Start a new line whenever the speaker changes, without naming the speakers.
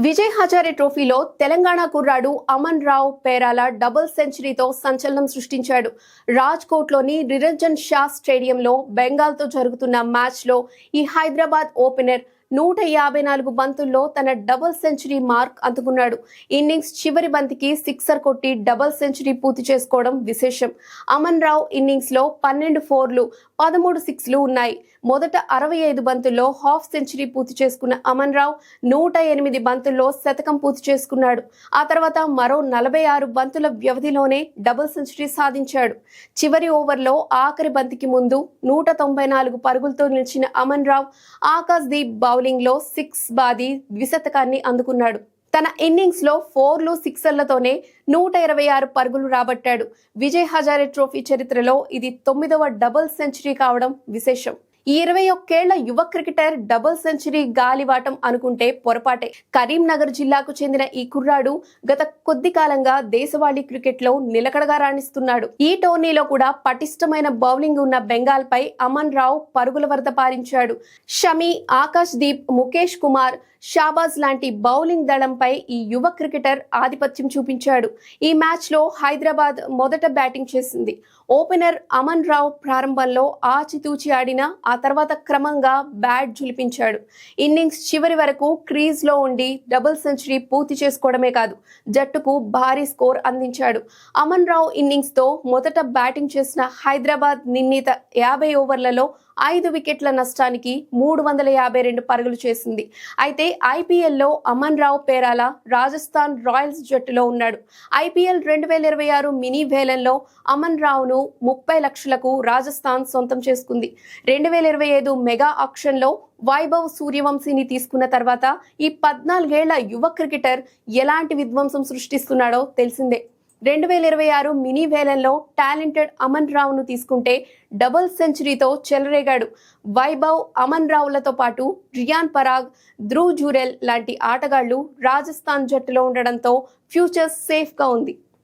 విజయ్ హజారే ట్రోఫీలో తెలంగాణ కుర్రాడు అమన్ రావు పేరాల డబుల్ సెంచరీతో సంచలనం సృష్టించాడు. రాజ్కోట్లోని నిరంజన్ షా స్టేడియంలో బెంగాల్తో జరుగుతున్న మ్యాచ్లో ఈ హైదరాబాద్ ఓపెనర్ 154 బంతుల్లో తన డబుల్ సెంచరీ మార్క్ అందుకున్నాడు. ఇన్నింగ్స్ చివరి బంతికి సిక్సర్ కొట్టి డబుల్ సెంచరీ పూర్తి చేసుకోవడం విశేషం. అమన్ రావు ఇన్నింగ్స్ లో 12 ఫోర్లు 13 సిక్స్లు ఉన్నాయి. మొదట 65 బంతుల్లో హాఫ్ సెంచరీ పూర్తి చేసుకున్న అమన్ రావు 108 బంతుల్లో శతకం పూర్తి చేసుకున్నాడు. ఆ తర్వాత మరో 46 బంతుల వ్యవధిలోనే డబుల్ సెంచరీ సాధించాడు. చివరి ఓవర్లో ఆఖరి బంతికి ముందు 194 పరుగులతో నిలిచిన అమన్ రావు ఆకాశ్ దీప్ బౌలింగ్ లో 6 బాది ద్విశతకాన్ని అందుకున్నాడు. తన ఇన్నింగ్స్ లో 4లు 6లతోనే 126 పరుగులు రాబట్టాడు. విజయ్ హజారే ట్రోఫీ చరిత్రలో ఇది 9వ డబుల్ సెంచరీ కావడం విశేషం. ఈ 21 ఏళ్ల యువ క్రికెటర్ డబుల్ సెంచరీ గాలివాటం అనుకుంటే పొరపాటే. కరీంనగర్ జిల్లాకు చెందిన ఈ కుర్రాడు గత కొద్ది కాలంగా దేశవాళీ క్రికెట్ లో నిలకడగా రాణిస్తున్నాడు. ఈ టోర్నీలో కూడా పటిష్టమైన బౌలింగ్ ఉన్న బెంగాల్ పై అమన్ రావు పరుగుల వరద పారించాడు. షమి, ఆకాశ్ దీప్, ముఖేష్ కుమార్, షాబాజ్ లాంటి బౌలింగ్ దళంపై ఈ యువ క్రికెటర్ ఆధిపత్యం చూపించాడు. ఈ మ్యాచ్ లో హైదరాబాద్ మొదట బ్యాటింగ్ చేసింది. ఓపెనర్ అమన్ రావు ప్రారంభంలో ఆచితూచి ఆడినా ఆ తర్వాత క్రమంగా బ్యాట్ జులిపించాడు. ఇన్నింగ్స్ చివరి వరకు క్రీజ్ లో ఉండి డబుల్ సెంచరీ పూర్తి చేసుకోవడమే కాదు, జట్టుకు భారీ స్కోర్ అందించాడు. అమన్ రావు ఇన్నింగ్స్ తో మొదట బ్యాటింగ్ చేసిన హైదరాబాద్ నిర్ణీత 50 ఓవర్లలో 5 వికెట్ల నష్టానికి 352 పరుగులు చేసింది. అయితే ఐపీఎల్లో అమన్ రావు పేరాల రాజస్థాన్ రాయల్స్ జట్టులో ఉన్నాడు. ఐపీఎల్ 2026 మినీ వేలంలో అమన్ రావును 30 లక్షలకు రాజస్థాన్ సొంతం చేసుకుంది. 2025 మెగా ఆక్షన్లో వైభవ్ సూర్యవంశీని తీసుకున్న తర్వాత ఈ 14 ఏళ్ల యువ క్రికెటర్ ఎలాంటి విధ్వంసం సృష్టిస్తున్నాడో తెలిసిందే. 2026 మినీ వేలంలో టాలెంటెడ్ అమన్ రావును తీసుకుంటే డబుల్ సెంచరీతో చెలరేగాడు. వైభవ్, అమన్ రావులతో పాటు రియాన్ పరాగ్, ధ్రువ్ జురెల్ లాంటి ఆటగాళ్లు రాజస్థాన్ జట్టులో ఉండడంతో ఫ్యూచర్ సేఫ్ గా ఉంది.